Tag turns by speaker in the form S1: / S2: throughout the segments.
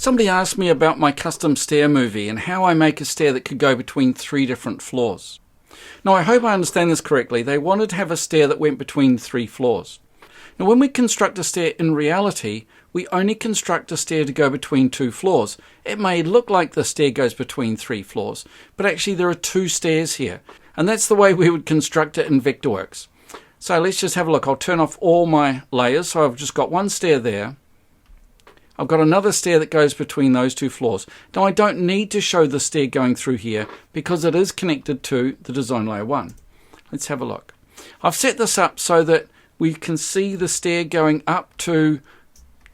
S1: Somebody asked me about my custom stair movie and how I make a stair that could go between 3 different floors. Now I hope I understand this correctly. They wanted to have a stair that went between 3 floors. Now when we construct a stair in reality, we only construct a stair to go between 2 floors. It may look like the stair goes between 3 floors, but actually there are 2 stairs here. And that's the way we would construct it in Vectorworks. So let's just have a look. I'll turn off all my layers. So I've just got one stair there. I've got another stair that goes between those 2 floors. Now I don't need to show the stair going through here because it is connected to the design layer 1. Let's have a look. I've set this up so that we can see the stair going up to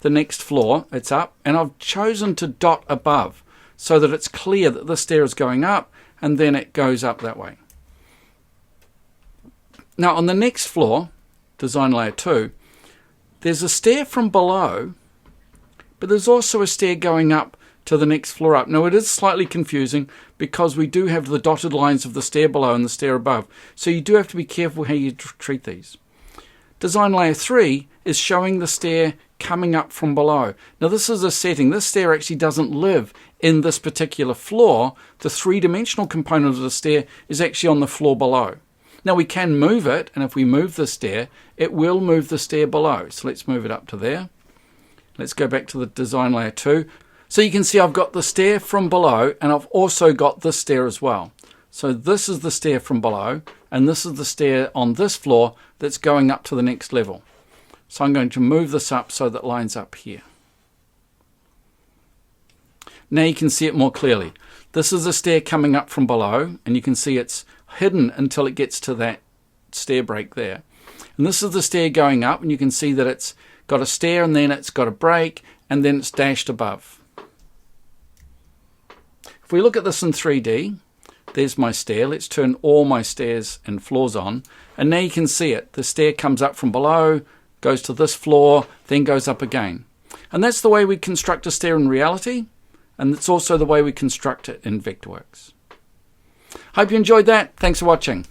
S1: the next floor. It's up, and I've chosen to dot above so that it's clear that the stair is going up and then it goes up that way. Now on the next floor, design layer 2, there's a stair from below, but there's also a stair going up to the next floor up. Now it is slightly confusing because we do have the dotted lines of the stair below and the stair above, so you do have to be careful how you treat these. Design layer 3 is showing the stair coming up from below. Now this is a setting. This stair actually doesn't live in this particular floor. The 3-dimensional component of the stair is actually on the floor below. Now we can move it, and if we move the stair, it will move the stair below. So let's move it up to there. Let's go back to the design layer 2. So you can see I've got the stair from below, and I've also got this stair as well. So this is the stair from below, and this is the stair on this floor that's going up to the next level. So I'm going to move this up so that it lines up here. Now you can see it more clearly. This is the stair coming up from below, and you can see it's hidden until it gets to that stair break there. And this is the stair going up, and you can see that it's got a stair, and then it's got a break, and then it's dashed above. If we look at this in 3D, there's my stair. Let's turn all my stairs and floors on, and now you can see it. The stair comes up from below, goes to this floor, then goes up again. And that's the way we construct a stair in reality, and it's also the way we construct it in Vectorworks. Hope you enjoyed that. Thanks for watching.